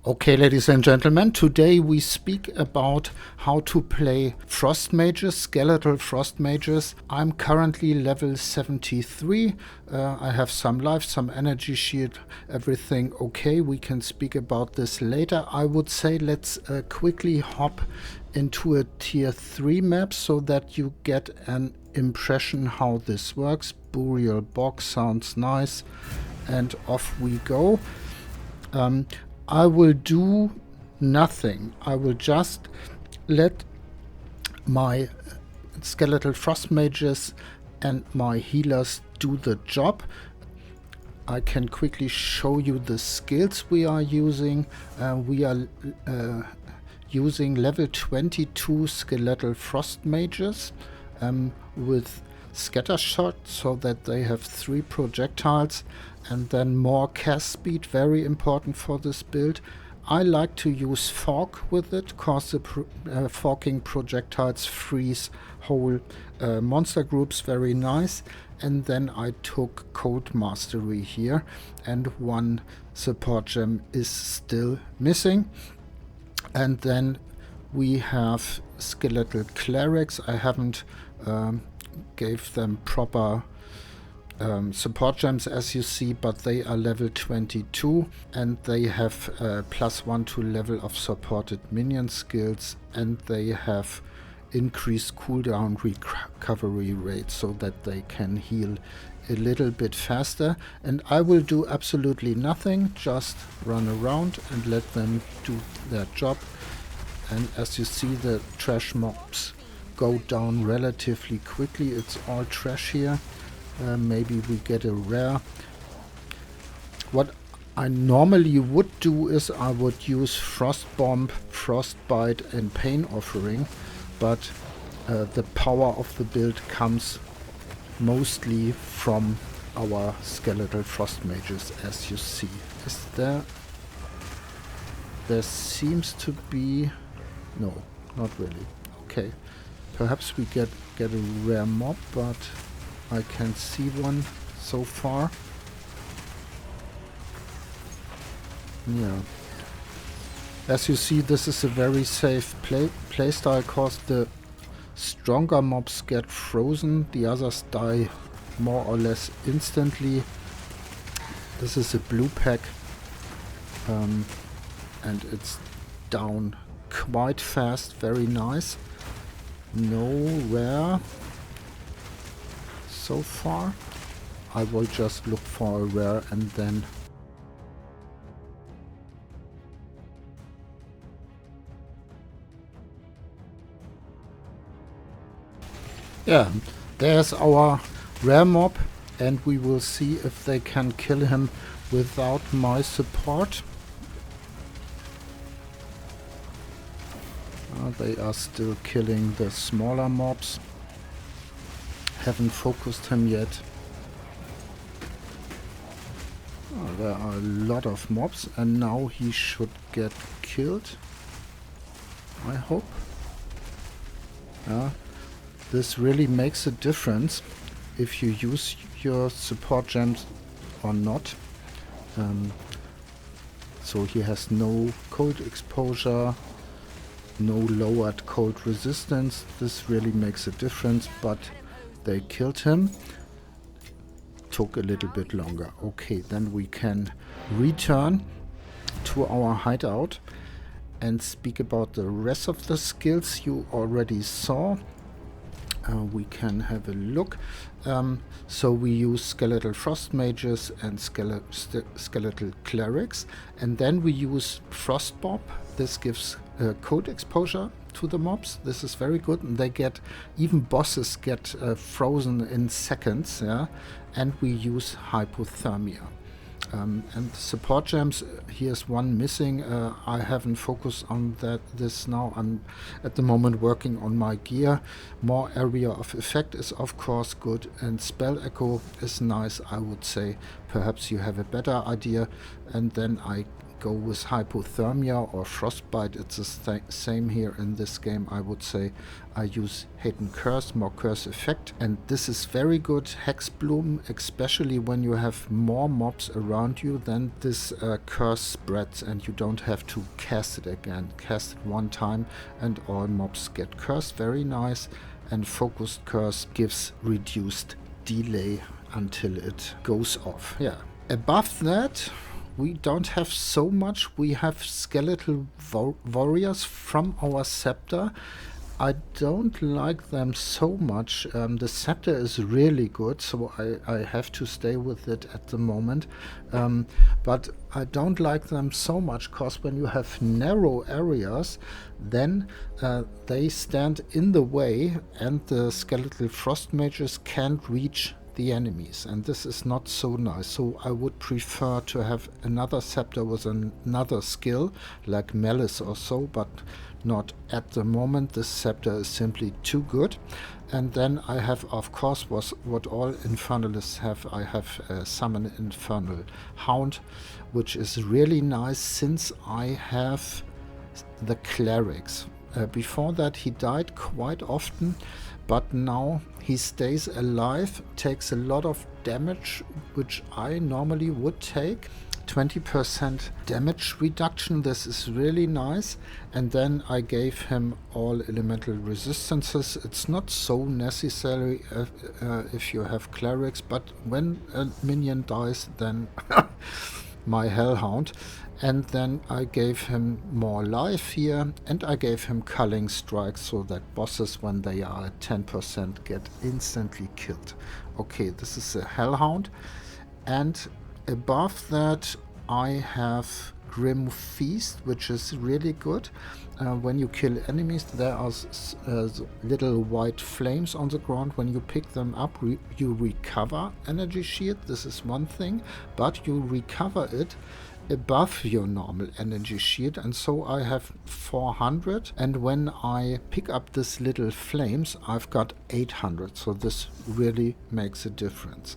Okay, ladies and gentlemen, today we speak about how to play Frost Mages, Skeletal Frost Mages. I'm currently level 73. I have some life, some energy shield, everything okay. We can speak about this later. I would say let's quickly hop into a tier 3 map so that you get an impression how this works. Burial Bog sounds nice, and off we go. I will do nothing. I will just let my Skeletal Frost Mages and my healers do the job. I can quickly show you the skills we are using. We are using level 22 Skeletal Frost Mages with scatter shot, so that they have 3 projectiles, and then more cast speed, very important for this build. I like to use fog with it, cause the fogging projectiles freeze whole monster groups, very nice. And then I took Cold Mastery here, and 1 support gem is still missing. And then we have Skeletal Clerics. I haven't gave them proper support gems, as you see, but they are level 22 and they have +1 to level of supported minion skills, and they have increased cooldown recovery rate so that they can heal a little bit faster. And I will do absolutely nothing, just run around and let them do their job. And as you see, the trash mobs go down relatively quickly. It's all trash here. Maybe we get a rare. What I normally would do is I would use Frost Bomb, Frostbite and Pain Offering, but the power of the build comes mostly from our Skeletal Frost Mages, as you see. Is there seems to be... no, not really. Okay. Perhaps we get a rare mob, but I can't see one so far. Yeah. As you see, this is a very safe playstyle, cause the stronger mobs get frozen, the others die more or less instantly. This is a blue pack, and it's down quite fast, very nice. No rare so far. I will just look for a rare and then... yeah, there's our rare mob, and we will see if they can kill him without my support. They are still killing the smaller mobs. Haven't focused him yet. Oh, there are a lot of mobs, and now he should get killed, I hope. This really makes a difference if you use your support gems or not. So he has no cold exposure, no lowered cold resistance. This really makes a difference, but they killed him. Took a little bit longer. Okay, then we can return to our hideout and speak about the rest of the skills you already saw. We can have a look. So we use Skeletal Frost Mages and Skeletal Clerics, and then we use Frost Bomb. This gives cold exposure to the mobs. This is very good, and they get, even bosses get frozen in seconds. Yeah, and we use Hypothermia. And support gems, here's one missing. I haven't focused on this now. I'm at the moment working on my gear. More area of effect is of course good, and spell echo is nice, I would say. Perhaps you have a better idea. And then I go with hypothermia or frostbite. It's the same here in this game. I would say I use Hidden Curse, more curse effect, and this is very good. Hex Bloom, especially when you have more mobs around you, then this curse spreads and you don't have to cast it again. Cast it one time and all mobs get cursed. Very nice. And Focused Curse gives reduced delay until it goes off. Yeah. Above that, we don't have so much. We have Skeletal Warriors from our Scepter. I don't like them so much. The Scepter is really good, so I have to stay with it at the moment. But I don't like them so much because when you have narrow areas, then they stand in the way and the Skeletal Frost Mages can't reach the enemies, and this is not so nice. So I would prefer to have another Scepter with another skill like Malice or so, but not at the moment. This Scepter is simply too good. And then I have, of course, what all Infernalists have. I have Summon Infernal Hound, which is really nice since I have the Clerics. Before that he died quite often, but now he stays alive, takes a lot of damage, which I normally would take. 20% damage reduction, this is really nice. And then I gave him all elemental resistances. It's not so necessary if you have clerics, but when a minion dies, then my Hellhound. And then I gave him more life here, and I gave him Culling Strikes so that bosses, when they are at 10%, get instantly killed. Okay, this is a Hellhound. And above that I have Grim Feast, which is really good. When you kill enemies, there are little white flames on the ground. When you pick them up, you recover energy shield. This is one thing, but you recover it above your normal energy shield, and so I have 400, and when I pick up this little flames I've got 800, so this really makes a difference.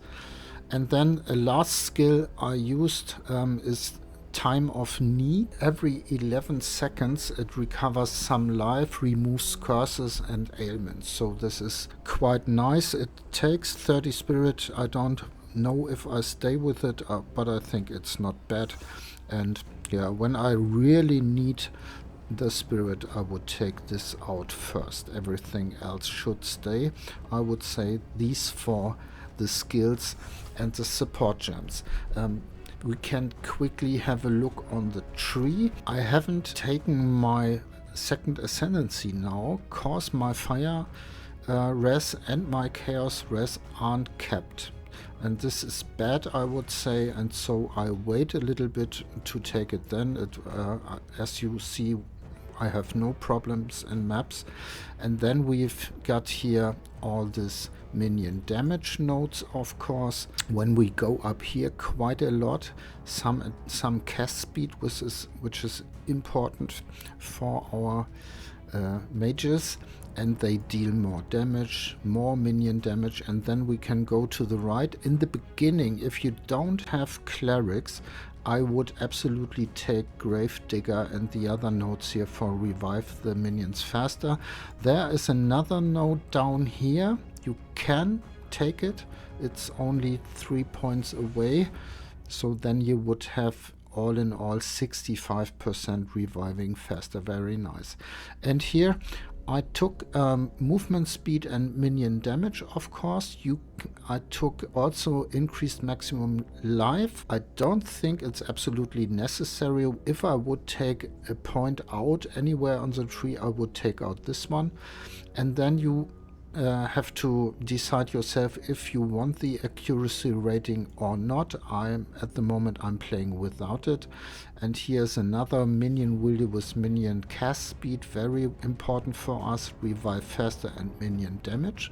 And then a last skill I used is Time of Need. Every 11 seconds it recovers some life, removes curses and ailments, so this is quite nice. It takes 30 spirit. I don't know if I stay with it, but I think it's not bad. And yeah, when I really need the spirit, I would take this out first. Everything else should stay. I would say these four, the skills and the support gems. We can quickly have a look on the tree. I haven't taken my second ascendancy now, cause my fire res and my chaos res aren't kept. And this is bad, I would say, and so I wait a little bit to take it then. As you see, I have no problems in maps. And then we've got here all this minion damage nodes, of course. When we go up here quite a lot, some cast speed, which is important for our mages, and they deal more damage, more minion damage. And then we can go to the right. In the beginning, if you don't have clerics, I would absolutely take Gravedigger and the other nodes here for revive the minions faster. There is another node down here. You can take it. It's only 3 points away. So then you would have all in all 65% reviving faster. Very nice. And here I took movement speed and minion damage, of course. I took also increased maximum life. I don't think it's absolutely necessary. If I would take a point out anywhere on the tree, I would take out this one. And then you have to decide yourself if you want the accuracy rating or not. At the moment I'm playing without it. And here's another minion wheel with minion cast speed, very important for us, revive faster and minion damage.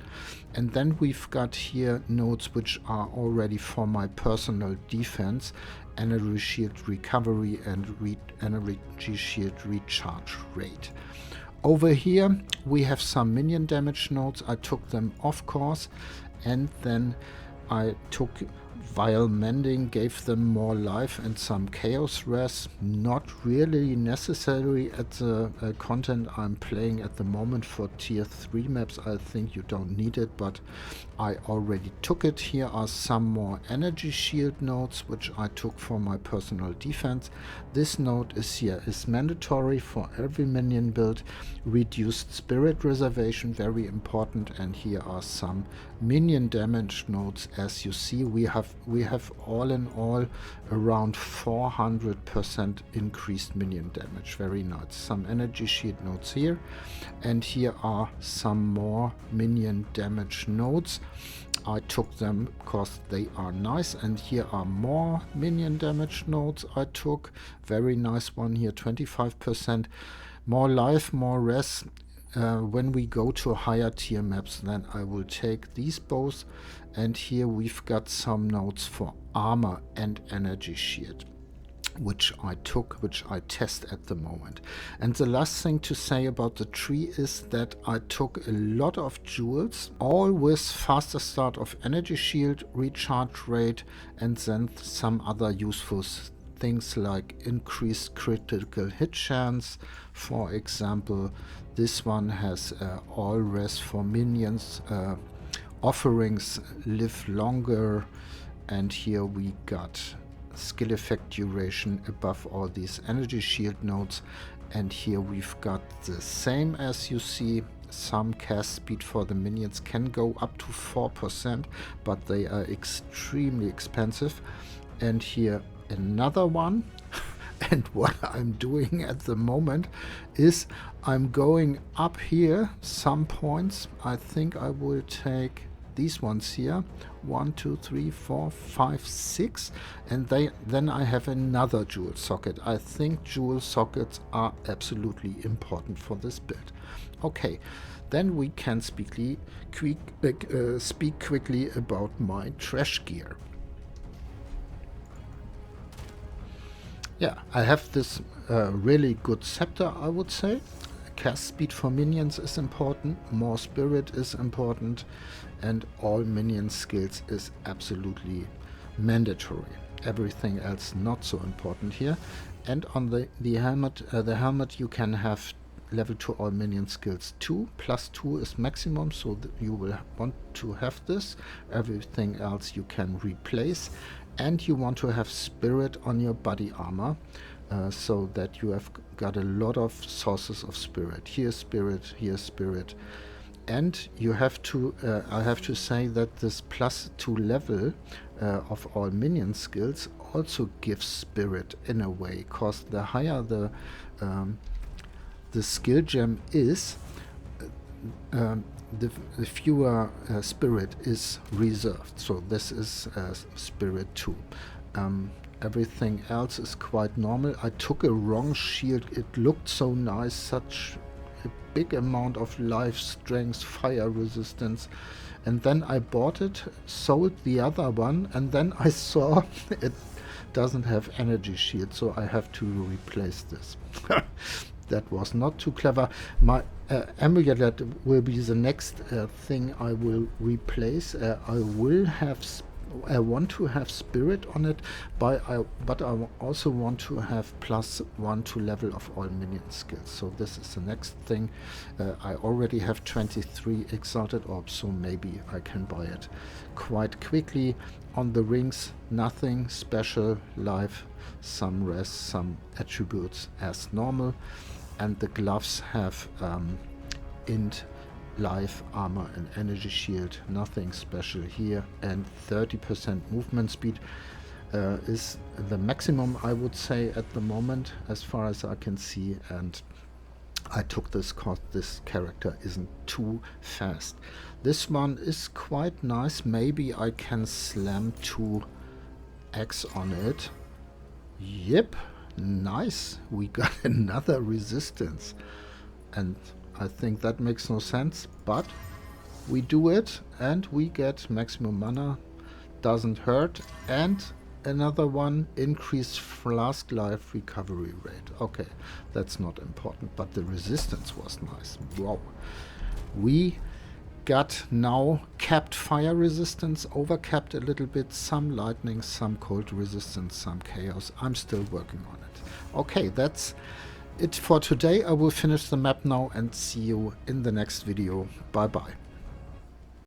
And then we've got here nodes which are already for my personal defense, energy shield recovery and energy shield recharge rate. Over here we have some minion damage nodes. I took them, of course, and then I took Vile Mending gave them more life and some chaos res. Not really necessary at the content I'm playing at the moment for tier 3 maps. I think you don't need it, but I already took it. Here are some more energy shield nodes, which I took for my personal defense. This node is mandatory for every minion build. Reduced spirit reservation, very important. And here are some minion damage nodes. As you see, we have all in all around 400% increased minion damage. Very nice. Some energy shield nodes here, and here are some more minion damage nodes. I took them because they are nice, and here are more minion damage nodes I took. Very nice one here, 25%. More life, more res. When we go to higher tier maps, then I will take these both. And here we've got some nodes for armor and energy shield, which I took, which I test at the moment. And the last thing to say about the tree is that I took a lot of jewels, all with faster start of energy shield, recharge rate, and then some other useful things like increased critical hit chance. For example, this one has all res for minions, offerings live longer, and here we got skill effect duration above all these energy shield nodes. And here we've got the same as you see. Some cast speed for the minions can go up to 4%, but they are extremely expensive. And here another one. And what I'm doing at the moment is I'm going up here some points. I think I will take these ones here, 1, 2, 3, 4, 5, 6, and then I have another jewel socket. I think jewel sockets are absolutely important for this build. Okay, then we can speak quickly about my trash gear. Yeah, I have this really good scepter, I would say. Cast speed for minions is important, more spirit is important, and all minion skills is absolutely mandatory. Everything else not so important here. And on the helmet you can have level 2 all minion skills 2, +2 is maximum, so you will want to have this. Everything else you can replace. And you want to have spirit on your body armor, so that you have got a lot of sources of spirit. Here's spirit, here's spirit. And you have to, I have to say that this +2 level of all minion skills also gives spirit in a way, because the higher the skill gem is, the fewer spirit is reserved. So this is spirit 2. Everything else is quite normal. I took a wrong shield. It looked so nice, such a big amount of life, strength, fire resistance, and then I bought it, sold the other one, and then I saw it doesn't have energy shield, so I have to replace this. That was not too clever. My amulet will be the next thing I will replace. I want to have spirit on it, but I also want to have +1 to level of all minion skills. So this is the next thing. I already have 23 exalted orbs, so maybe I can buy it quite quickly. On the rings, nothing special. Life, some rest, some attributes as normal. And the gloves have int, life, armor, and energy shield. Nothing special here. And 30% movement speed is the maximum, I would say, at the moment, as far as I can see. And I took this because this character isn't too fast. This one is quite nice. Maybe I can slam 2x on it. Yep. Nice, we got another resistance, and I think that makes no sense, but we do it and we get maximum mana, doesn't hurt, and another one, increased flask life recovery rate. Okay, that's not important, but the resistance was nice. Wow, we got now capped fire resistance, overcapped a little bit, some lightning, some cold resistance, some chaos. I'm still working on it. Okay, that's it for today. I will finish the map now and see you in the next video. Bye bye.